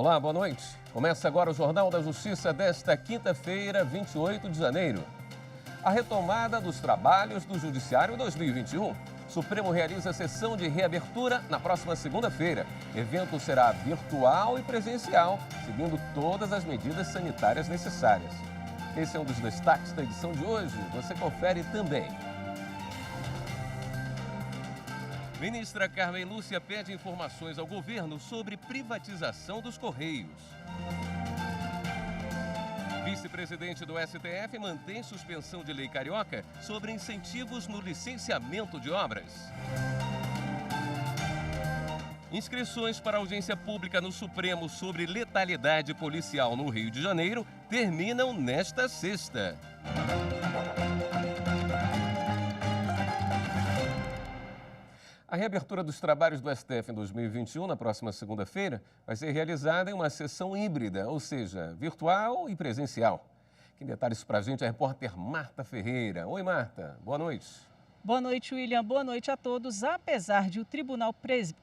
Olá, boa noite. Começa agora o Jornal da Justiça desta quinta-feira, 28 de janeiro. A retomada dos trabalhos do Judiciário 2021. Supremo realiza sessão de reabertura na próxima segunda-feira. Evento será virtual e presencial, seguindo todas as medidas sanitárias necessárias. Esse é um dos destaques da edição de hoje. Você confere também. Ministra Carmen Lúcia pede informações ao governo sobre privatização dos Correios. Vice-presidente do STF mantém suspensão de lei carioca sobre incentivos no licenciamento de obras. Inscrições para audiência pública no Supremo sobre letalidade policial no Rio de Janeiro terminam nesta sexta. A reabertura dos trabalhos do STF em 2021, na próxima segunda-feira, vai ser realizada em uma sessão híbrida, ou seja, virtual e presencial. Quem detalha isso para a gente é a repórter Marta Ferreira. Oi, Marta. Boa noite. Boa noite, William. Boa noite a todos. Apesar de o tribunal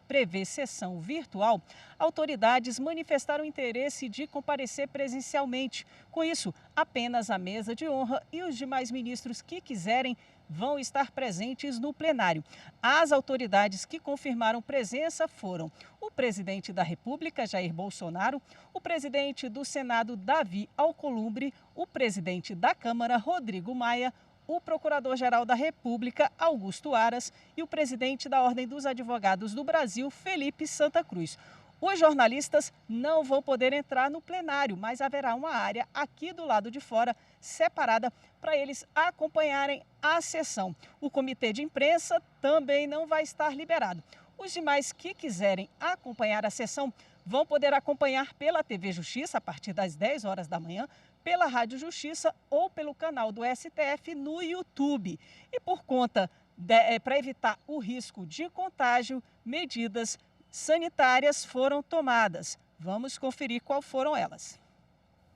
prever sessão virtual, autoridades manifestaram interesse de comparecer presencialmente. Com isso, apenas a mesa de honra e os demais ministros que quiserem vão estar presentes no plenário. As autoridades que confirmaram presença foram o presidente da República, Jair Bolsonaro, o presidente do Senado, Davi Alcolumbre, o presidente da Câmara, Rodrigo Maia, o Procurador-Geral da República, Augusto Aras, e o presidente da Ordem dos Advogados do Brasil, Felipe Santa Cruz. Os jornalistas não vão poder entrar no plenário, mas haverá uma área aqui do lado de fora, separada, para eles acompanharem a sessão. O comitê de imprensa também não vai estar liberado. Os demais que quiserem acompanhar a sessão vão poder acompanhar pela TV Justiça a partir das 10 horas da manhã, pela Rádio Justiça ou pelo canal do STF no YouTube. E por conta, para evitar o risco de contágio, medidas sanitárias foram tomadas. Vamos conferir qual foram elas.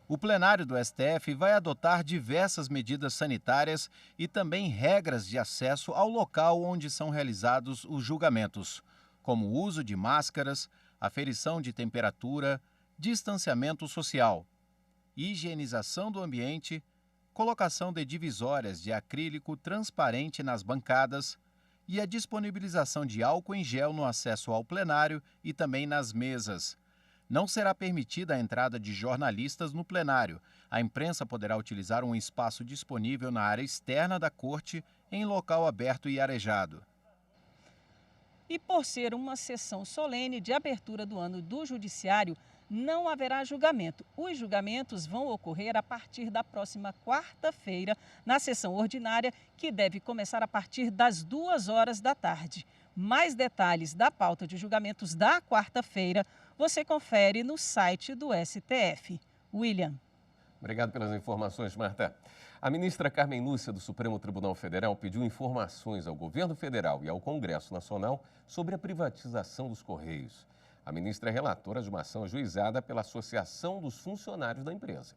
O plenário do STF vai adotar diversas medidas sanitárias e também regras de acesso ao local onde são realizados os julgamentos, como o uso de máscaras, aferição de temperatura, distanciamento social, higienização do ambiente, colocação de divisórias de acrílico transparente nas bancadas e a disponibilização de álcool em gel no acesso ao plenário e também nas mesas. Não será permitida a entrada de jornalistas no plenário. A imprensa poderá utilizar um espaço disponível na área externa da corte, em local aberto e arejado. E por ser uma sessão solene de abertura do ano do Judiciário, não haverá julgamento. Os julgamentos vão ocorrer a partir da próxima quarta-feira, na sessão ordinária, que deve começar a partir das 2 horas da tarde. Mais detalhes da pauta de julgamentos da quarta-feira você confere no site do STF. William. Obrigado pelas informações, Marta. A ministra Carmen Lúcia, do Supremo Tribunal Federal, pediu informações ao governo federal e ao Congresso Nacional sobre a privatização dos Correios. A ministra é relatora de uma ação ajuizada pela Associação dos Funcionários da empresa.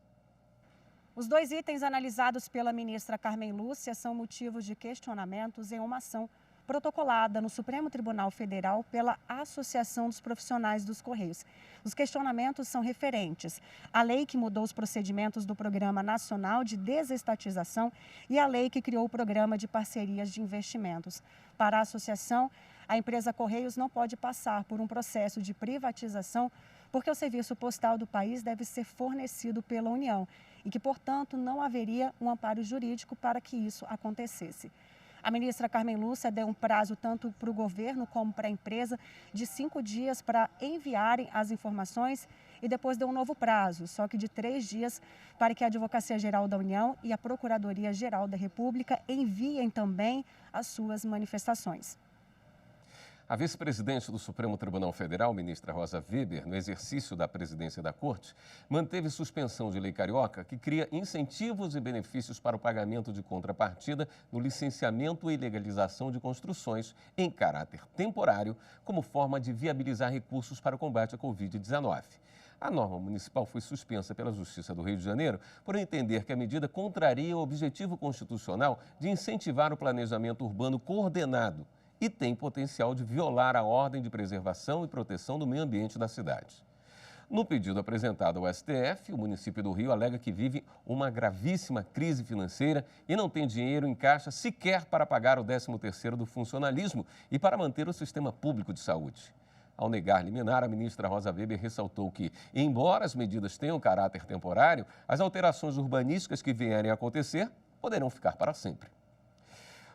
Os 2 itens analisados pela ministra Carmen Lúcia são motivos de questionamentos em uma ação protocolada no Supremo Tribunal Federal pela Associação dos Profissionais dos Correios. Os questionamentos são referentes à lei que mudou os procedimentos do Programa Nacional de Desestatização e à lei que criou o Programa de Parcerias de Investimentos. Para a associação, a empresa Correios não pode passar por um processo de privatização porque o serviço postal do país deve ser fornecido pela União e que, portanto, não haveria um amparo jurídico para que isso acontecesse. A ministra Carmen Lúcia deu um prazo tanto para o governo como para a empresa de 5 dias para enviarem as informações e depois deu um novo prazo, só que de 3 dias, para que a Advocacia Geral da União e a Procuradoria Geral da República enviem também as suas manifestações. A vice-presidente do Supremo Tribunal Federal, ministra Rosa Weber, no exercício da presidência da Corte, manteve suspensão de lei carioca que cria incentivos e benefícios para o pagamento de contrapartida no licenciamento e legalização de construções em caráter temporário, como forma de viabilizar recursos para o combate à Covid-19. A norma municipal foi suspensa pela Justiça do Rio de Janeiro por entender que a medida contraria o objetivo constitucional de incentivar o planejamento urbano coordenado e tem potencial de violar a ordem de preservação e proteção do meio ambiente da cidade. No pedido apresentado ao STF, o município do Rio alega que vive uma gravíssima crise financeira e não tem dinheiro em caixa sequer para pagar o 13º do funcionalismo e para manter o sistema público de saúde. Ao negar liminar, a ministra Rosa Weber ressaltou que, embora as medidas tenham caráter temporário, as alterações urbanísticas que vierem a acontecer poderão ficar para sempre.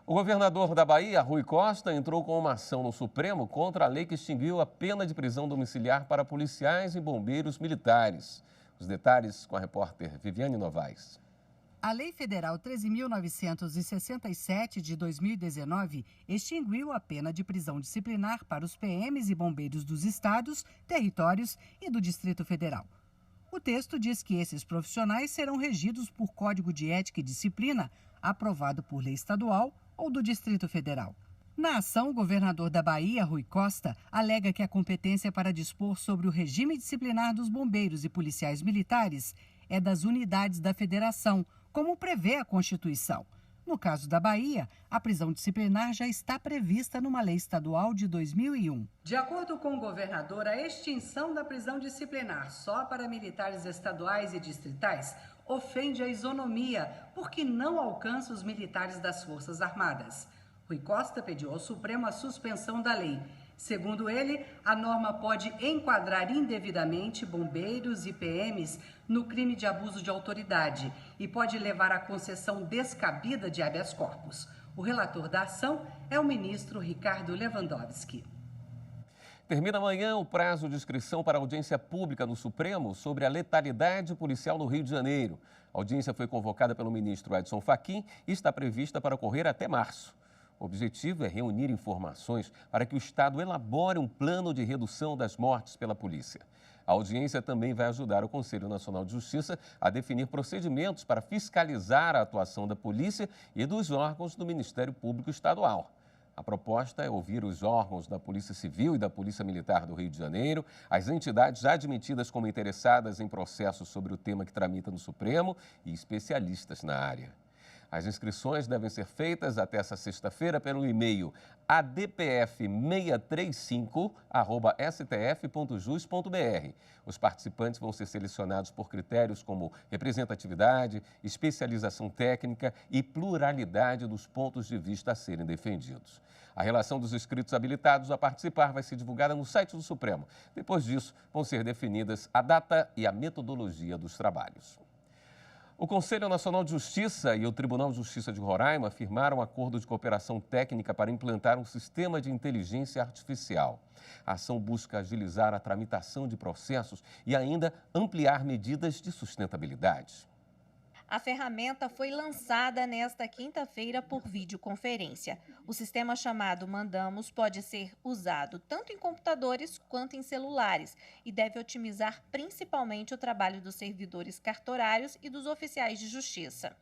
O governador da Bahia, Rui Costa, entrou com uma ação no Supremo contra a lei que extinguiu a pena de prisão domiciliar para policiais e bombeiros militares. Os detalhes com a repórter Viviane Novaes. A Lei Federal 13.967 de 2019 extinguiu a pena de prisão disciplinar para os PMs e bombeiros dos estados, territórios e do Distrito Federal. O texto diz que esses profissionais serão regidos por Código de Ética e Disciplina, aprovado por lei estadual ou do Distrito Federal. Na ação, o governador da Bahia, Rui Costa, alega que a competência para dispor sobre o regime disciplinar dos bombeiros e policiais militares é das unidades da federação, como prevê a Constituição. No caso da Bahia, a prisão disciplinar já está prevista numa lei estadual de 2001. De acordo com o governador, a extinção da prisão disciplinar só para militares estaduais e distritais ofende a isonomia, porque não alcança os militares das Forças Armadas. Rui Costa pediu ao Supremo a suspensão da lei. Segundo ele, a norma pode enquadrar indevidamente bombeiros e PMs no crime de abuso de autoridade e pode levar à concessão descabida de habeas corpus. O relator da ação é o ministro Ricardo Lewandowski. Termina amanhã o prazo de inscrição para a audiência pública no Supremo sobre a letalidade policial no Rio de Janeiro. A audiência foi convocada pelo ministro Edson Fachin e está prevista para ocorrer até março. O objetivo é reunir informações para que o Estado elabore um plano de redução das mortes pela polícia. A audiência também vai ajudar o Conselho Nacional de Justiça a definir procedimentos para fiscalizar a atuação da polícia e dos órgãos do Ministério Público Estadual. A proposta é ouvir os órgãos da Polícia Civil e da Polícia Militar do Rio de Janeiro, as entidades já admitidas como interessadas em processos sobre o tema que tramita no Supremo e especialistas na área. As inscrições devem ser feitas até essa sexta-feira pelo e-mail adpf635@stf.jus.br. Os participantes vão ser selecionados por critérios como representatividade, especialização técnica e pluralidade dos pontos de vista a serem defendidos. A relação dos inscritos habilitados a participar vai ser divulgada no site do Supremo. Depois disso, vão ser definidas a data e a metodologia dos trabalhos. O Conselho Nacional de Justiça e o Tribunal de Justiça de Roraima firmaram um acordo de cooperação técnica para implantar um sistema de inteligência artificial. A ação busca agilizar a tramitação de processos e ainda ampliar medidas de sustentabilidade. A ferramenta foi lançada nesta quinta-feira por videoconferência. O sistema chamado Mandamos pode ser usado tanto em computadores quanto em celulares e deve otimizar principalmente o trabalho dos servidores cartorários e dos oficiais de justiça.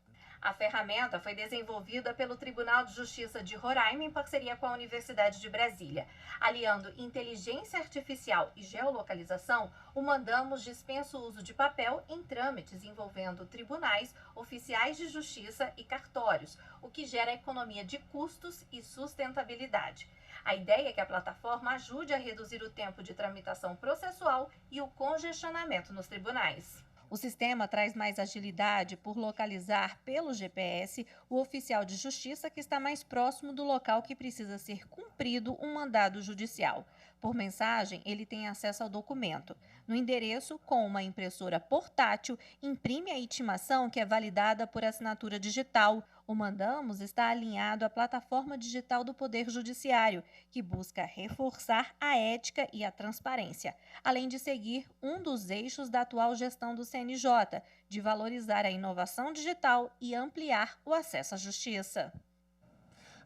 A ferramenta foi desenvolvida pelo Tribunal de Justiça de Roraima em parceria com a Universidade de Brasília. Aliando inteligência artificial e geolocalização, o Mandamos dispensa o uso de papel em trâmites envolvendo tribunais, oficiais de justiça e cartórios, o que gera economia de custos e sustentabilidade. A ideia é que a plataforma ajude a reduzir o tempo de tramitação processual e o congestionamento nos tribunais. O sistema traz mais agilidade por localizar pelo GPS o oficial de justiça que está mais próximo do local que precisa ser cumprido um mandado judicial. Por mensagem, ele tem acesso ao documento. No endereço, com uma impressora portátil, imprime a intimação que é validada por assinatura digital. O Mandamos está alinhado à plataforma digital do Poder Judiciário, que busca reforçar a ética e a transparência, além de seguir um dos eixos da atual gestão do CNJ, de valorizar a inovação digital e ampliar o acesso à justiça.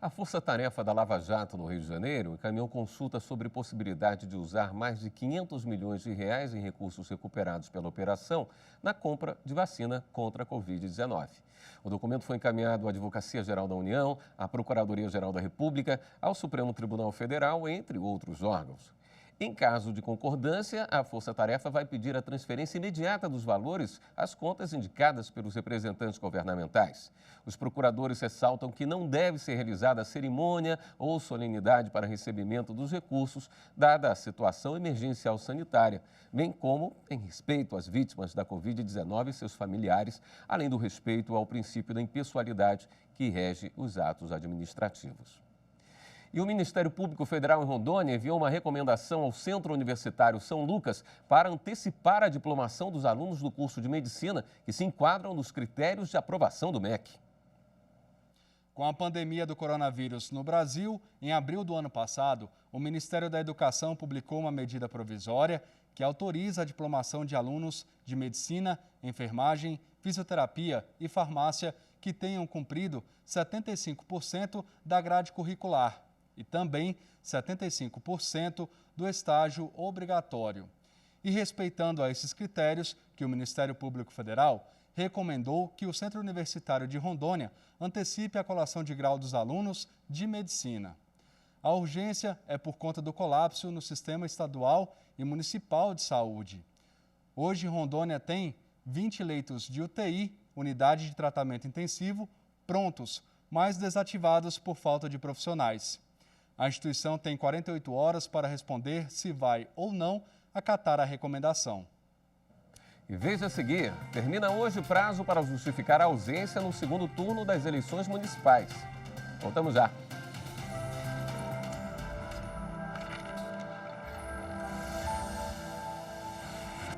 A Força Tarefa da Lava Jato no Rio de Janeiro encaminhou consulta sobre possibilidade de usar mais de 500 milhões de reais em recursos recuperados pela operação na compra de vacina contra a Covid-19. O documento foi encaminhado à Advocacia Geral da União, à Procuradoria Geral da República, ao Supremo Tribunal Federal, entre outros órgãos. Em caso de concordância, a Força-Tarefa vai pedir a transferência imediata dos valores às contas indicadas pelos representantes governamentais. Os procuradores ressaltam que não deve ser realizada cerimônia ou solenidade para recebimento dos recursos, dada a situação emergencial sanitária, bem como em respeito às vítimas da Covid-19 e seus familiares, além do respeito ao princípio da impessoalidade que rege os atos administrativos. E o Ministério Público Federal em Rondônia enviou uma recomendação ao Centro Universitário São Lucas para antecipar a diplomação dos alunos do curso de Medicina que se enquadram nos critérios de aprovação do MEC. Com a pandemia do coronavírus no Brasil, em abril do ano passado, o Ministério da Educação publicou uma medida provisória que autoriza a diplomação de alunos de Medicina, Enfermagem, Fisioterapia e Farmácia que tenham cumprido 75% da grade curricular e também 75% do estágio obrigatório. E respeitando a esses critérios que o Ministério Público Federal recomendou que o Centro Universitário de Rondônia antecipe a colação de grau dos alunos de Medicina. A urgência é por conta do colapso no sistema estadual e municipal de saúde. Hoje, Rondônia tem 20 leitos de UTI, unidade de tratamento intensivo, prontos, mas desativados por falta de profissionais. A instituição tem 48 horas para responder se vai ou não acatar a recomendação. E veja a seguir, termina hoje o prazo para justificar a ausência no segundo turno das eleições municipais. Voltamos já.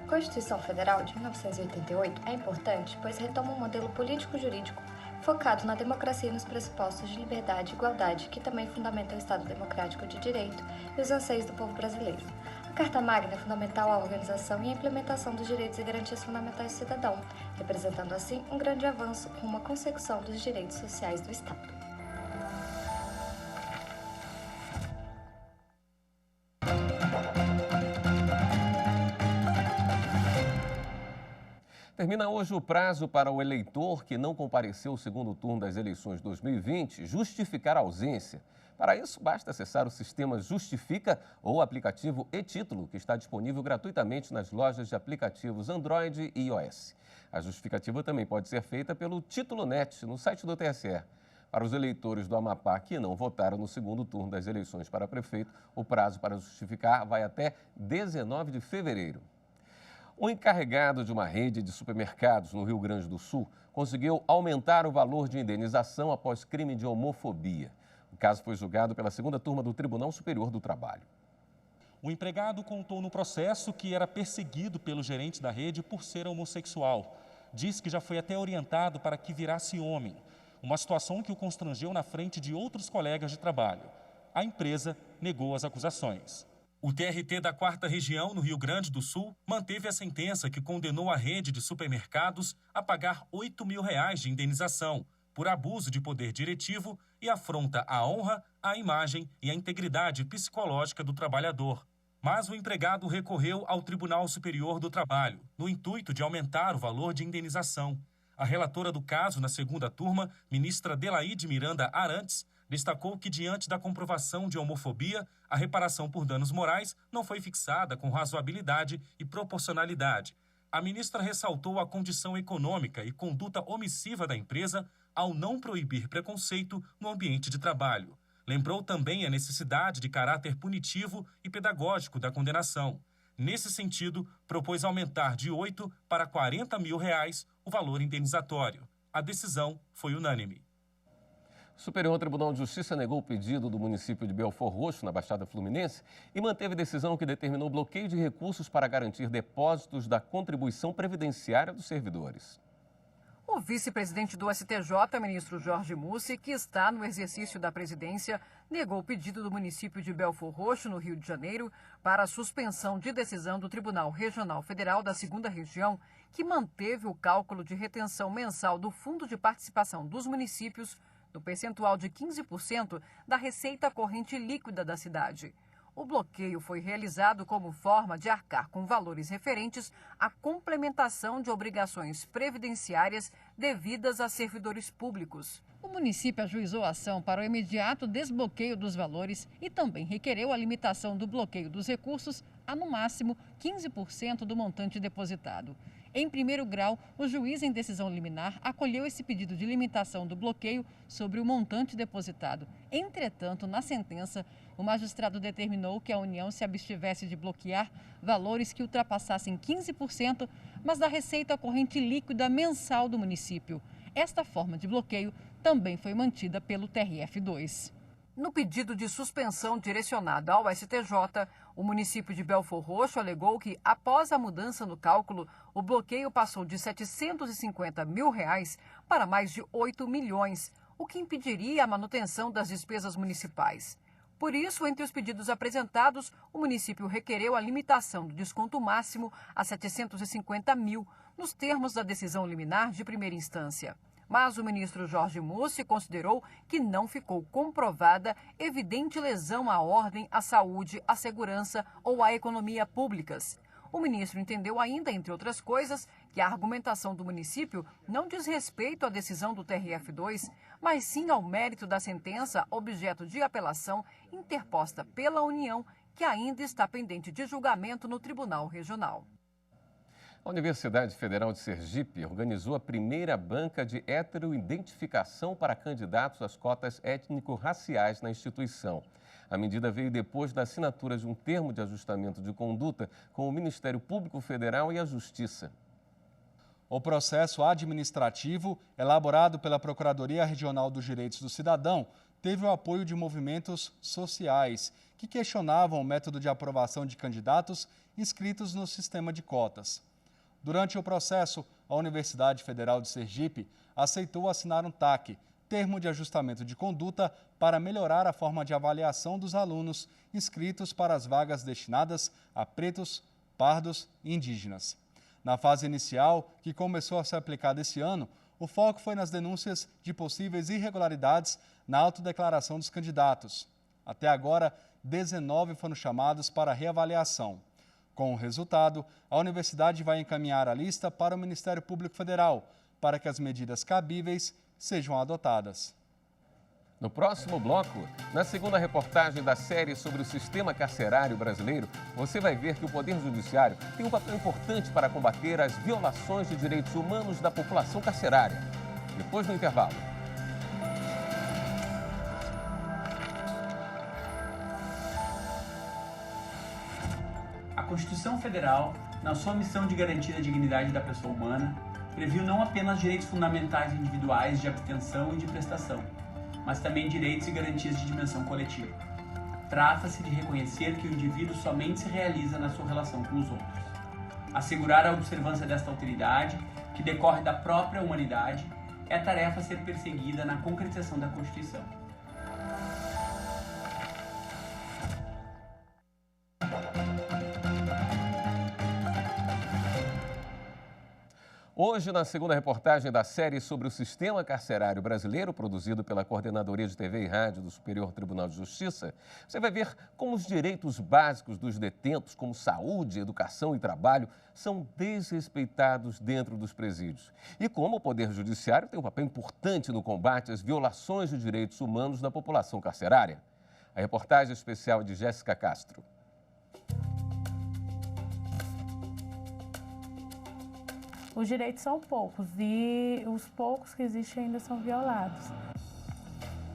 A Constituição Federal de 1988 é importante, pois retoma um modelo político-jurídico focado na democracia e nos pressupostos de liberdade e igualdade, que também fundamentam o Estado democrático de direito e os anseios do povo brasileiro. A Carta Magna é fundamental à organização e à implementação dos direitos e garantias fundamentais do cidadão, representando assim um grande avanço rumo à consecução dos direitos sociais do Estado. Termina hoje o prazo para o eleitor que não compareceu ao segundo turno das eleições 2020 justificar a ausência. Para isso, basta acessar o sistema Justifica ou o aplicativo e-Título, que está disponível gratuitamente nas lojas de aplicativos Android e iOS. A justificativa também pode ser feita pelo Título Net, no site do TSE. Para os eleitores do Amapá que não votaram no segundo turno das eleições para prefeito, o prazo para justificar vai até 19 de fevereiro. O encarregado de uma rede de supermercados no Rio Grande do Sul conseguiu aumentar o valor de indenização após crime de homofobia. O caso foi julgado pela segunda turma do Tribunal Superior do Trabalho. O empregado contou no processo que era perseguido pelo gerente da rede por ser homossexual. Disse que já foi até orientado para que virasse homem, uma situação que o constrangeu na frente de outros colegas de trabalho. A empresa negou as acusações. O TRT da 4ª Região, no Rio Grande do Sul, manteve a sentença que condenou a rede de supermercados a pagar R$ 8.000 de indenização por abuso de poder diretivo e afronta à honra, à imagem e à integridade psicológica do trabalhador. Mas o empregado recorreu ao Tribunal Superior do Trabalho, no intuito de aumentar o valor de indenização. A relatora do caso na segunda turma, ministra Delaide Miranda Arantes, destacou que, diante da comprovação de homofobia, a reparação por danos morais não foi fixada com razoabilidade e proporcionalidade. A ministra ressaltou a condição econômica e conduta omissiva da empresa ao não proibir preconceito no ambiente de trabalho. Lembrou também a necessidade de caráter punitivo e pedagógico da condenação. Nesse sentido, propôs aumentar de R$ 8 para R$ 40.000 o valor indenizatório. A decisão foi unânime. O Superior Tribunal de Justiça negou o pedido do município de Belford Roxo, na Baixada Fluminense, e manteve decisão que determinou bloqueio de recursos para garantir depósitos da contribuição previdenciária dos servidores. O vice-presidente do STJ, ministro Jorge Mussi, que está no exercício da presidência, negou o pedido do município de Belford Roxo, no Rio de Janeiro, para a suspensão de decisão do Tribunal Regional Federal da 2ª Região, que manteve o cálculo de retenção mensal do Fundo de Participação dos Municípios no percentual de 15% da receita corrente líquida da cidade. O bloqueio foi realizado como forma de arcar com valores referentes à complementação de obrigações previdenciárias devidas a servidores públicos. O município ajuizou a ação para o imediato desbloqueio dos valores e também requereu a limitação do bloqueio dos recursos a, no máximo, 15% do montante depositado. Em primeiro grau, o juiz em decisão liminar acolheu esse pedido de limitação do bloqueio sobre o montante depositado. Entretanto, na sentença, o magistrado determinou que a União se abstivesse de bloquear valores que ultrapassassem 15%, mas da receita corrente líquida mensal do município. Esta forma de bloqueio também foi mantida pelo TRF2. No pedido de suspensão direcionado ao STJ, o município de Belfor Roxo alegou que, após a mudança no cálculo, o bloqueio passou de R$ 750 mil para mais de 8 milhões, o que impediria a manutenção das despesas municipais. Por isso, entre os pedidos apresentados, o município requereu a limitação do desconto máximo a R$ 750 mil, nos termos da decisão liminar de primeira instância. Mas o ministro Jorge Mussi considerou que não ficou comprovada evidente lesão à ordem, à saúde, à segurança ou à economia públicas. O ministro entendeu ainda, entre outras coisas, que a argumentação do município não diz respeito à decisão do TRF2, mas sim ao mérito da sentença objeto de apelação interposta pela União, que ainda está pendente de julgamento no Tribunal Regional. A Universidade Federal de Sergipe organizou a primeira banca de heteroidentificação para candidatos às cotas étnico-raciais na instituição. A medida veio depois da assinatura de um termo de ajustamento de conduta com o Ministério Público Federal e a Justiça. O processo administrativo, elaborado pela Procuradoria Regional dos Direitos do Cidadão, teve o apoio de movimentos sociais que questionavam o método de aprovação de candidatos inscritos no sistema de cotas. Durante o processo, a Universidade Federal de Sergipe aceitou assinar um TAC, termo de ajustamento de conduta, para melhorar a forma de avaliação dos alunos inscritos para as vagas destinadas a pretos, pardos e indígenas. Na fase inicial, que começou a ser aplicada esse ano, o foco foi nas denúncias de possíveis irregularidades na autodeclaração dos candidatos. Até agora, 19 foram chamados para reavaliação. Com o resultado, a universidade vai encaminhar a lista para o Ministério Público Federal, para que as medidas cabíveis sejam adotadas. No próximo bloco, na segunda reportagem da série sobre o sistema carcerário brasileiro, você vai ver que o Poder Judiciário tem um papel importante para combater as violações de direitos humanos da população carcerária. Depois do intervalo. A Constituição Federal, na sua missão de garantir a dignidade da pessoa humana, previu não apenas direitos fundamentais individuais de abstenção e de prestação, mas também direitos e garantias de dimensão coletiva. Trata-se de reconhecer que o indivíduo somente se realiza na sua relação com os outros. Assegurar a observância desta alteridade, que decorre da própria humanidade, é tarefa a ser perseguida na concretização da Constituição. Hoje, na segunda reportagem da série sobre o sistema carcerário brasileiro, produzido pela Coordenadoria de TV e Rádio do Superior Tribunal de Justiça, você vai ver como os direitos básicos dos detentos, como saúde, educação e trabalho, são desrespeitados dentro dos presídios. E como o Poder Judiciário tem um papel importante no combate às violações de direitos humanos da população carcerária. A reportagem especial é de Jéssica Castro. Os direitos são poucos e os poucos que existem ainda são violados.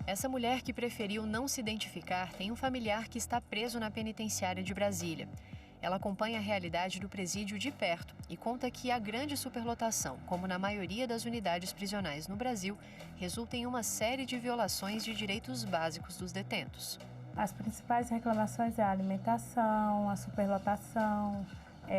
Essa mulher que preferiu não se identificar tem um familiar que está preso na penitenciária de Brasília. Ela acompanha a realidade do presídio de perto e conta que a grande superlotação, como na maioria das unidades prisionais no Brasil, resulta em uma série de violações de direitos básicos dos detentos. As principais reclamações é a alimentação, a superlotação,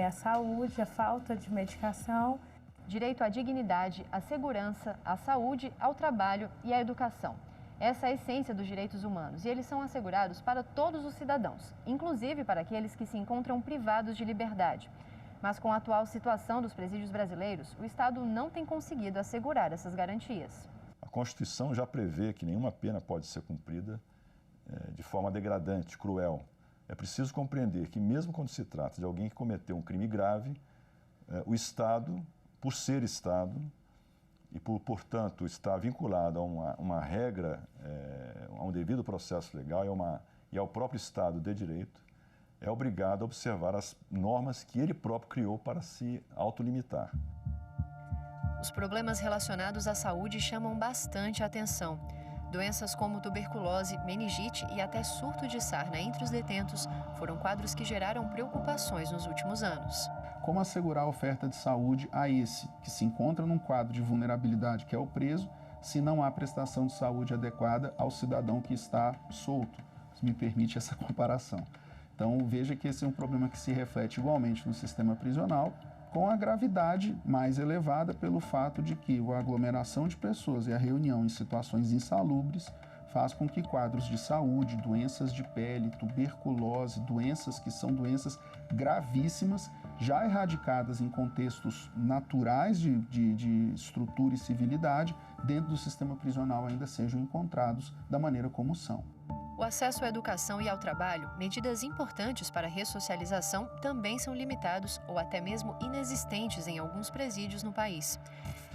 a saúde, a falta de medicação. Direito à dignidade, à segurança, à saúde, ao trabalho e à educação. Essa é a essência dos direitos humanos e eles são assegurados para todos os cidadãos, inclusive para aqueles que se encontram privados de liberdade. Mas com a atual situação dos presídios brasileiros, o Estado não tem conseguido assegurar essas garantias. A Constituição já prevê que nenhuma pena pode ser cumprida de forma degradante, cruel. É preciso compreender que mesmo quando se trata de alguém que cometeu um crime grave, o Estado, por ser Estado, e, portanto, está vinculado a uma regra, a um devido processo legal e ao próprio Estado de Direito, é obrigado a observar as normas que ele próprio criou para se autolimitar. Os problemas relacionados à saúde chamam bastante a atenção. Doenças como tuberculose, meningite e até surto de sarna entre os detentos foram quadros que geraram preocupações nos últimos anos. Como assegurar a oferta de saúde a esse que se encontra num quadro de vulnerabilidade, que é o preso, se não há prestação de saúde adequada ao cidadão que está solto? Se me permite essa comparação. Então, veja que esse é um problema que se reflete igualmente no sistema prisional, com a gravidade mais elevada pelo fato de que a aglomeração de pessoas e a reunião em situações insalubres faz com que quadros de saúde, doenças de pele, tuberculose, doenças que são doenças gravíssimas, já erradicadas em contextos naturais de estrutura e civilidade, dentro do sistema prisional ainda sejam encontrados da maneira como são. O acesso à educação e ao trabalho, medidas importantes para a ressocialização, também são limitados ou até mesmo inexistentes em alguns presídios no país.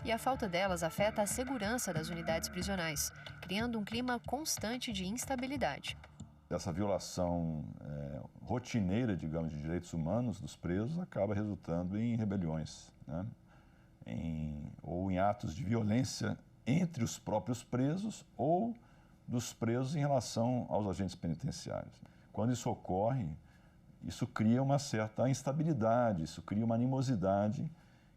E a falta delas afeta a segurança das unidades prisionais, criando um clima constante de instabilidade. Essa violação rotineira, digamos, de direitos humanos dos presos acaba resultando em rebeliões, né? Ou em atos de violência entre os próprios presos ou dos presos em relação aos agentes penitenciários. Quando isso ocorre, isso cria uma certa instabilidade, isso cria uma animosidade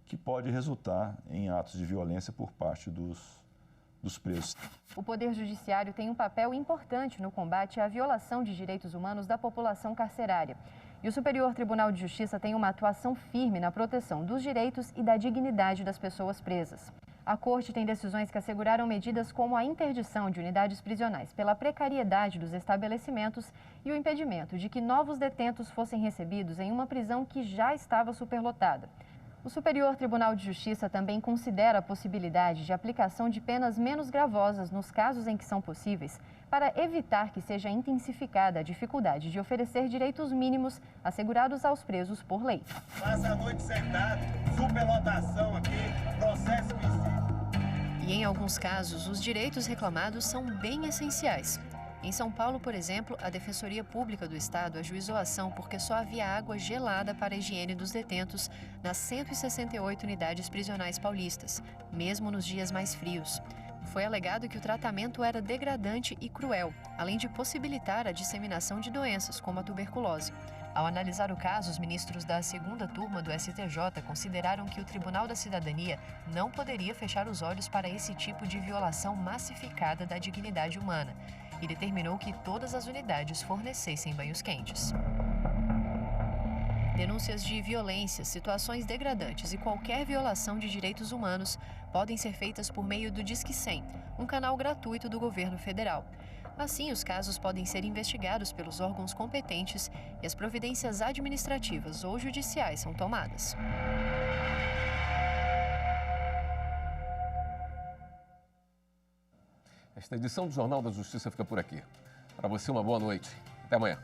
que pode resultar em atos de violência por parte dos presos. O Poder Judiciário tem um papel importante no combate à violação de direitos humanos da população carcerária. E o Superior Tribunal de Justiça tem uma atuação firme na proteção dos direitos e da dignidade das pessoas presas. A Corte tem decisões que asseguraram medidas como a interdição de unidades prisionais pela precariedade dos estabelecimentos e o impedimento de que novos detentos fossem recebidos em uma prisão que já estava superlotada. O Superior Tribunal de Justiça também considera a possibilidade de aplicação de penas menos gravosas nos casos em que são possíveis, para evitar que seja intensificada a dificuldade de oferecer direitos mínimos assegurados aos presos por lei. Passa a noite sentado, superlotação aqui, processo visível. E em alguns casos, os direitos reclamados são bem essenciais. Em São Paulo, por exemplo, a Defensoria Pública do Estado ajuizou a ação porque só havia água gelada para a higiene dos detentos nas 168 unidades prisionais paulistas, mesmo nos dias mais frios. Foi alegado que o tratamento era degradante e cruel, além de possibilitar a disseminação de doenças, como a tuberculose. Ao analisar o caso, os ministros da segunda turma do STJ consideraram que o Tribunal da Cidadania não poderia fechar os olhos para esse tipo de violação massificada da dignidade humana e determinou que todas as unidades fornecessem banhos quentes. Denúncias de violência, situações degradantes e qualquer violação de direitos humanos podem ser feitas por meio do Disque 100, um canal gratuito do governo federal. Assim, os casos podem ser investigados pelos órgãos competentes e as providências administrativas ou judiciais são tomadas. Esta edição do Jornal da Justiça fica por aqui. Para você, uma boa noite. Até amanhã.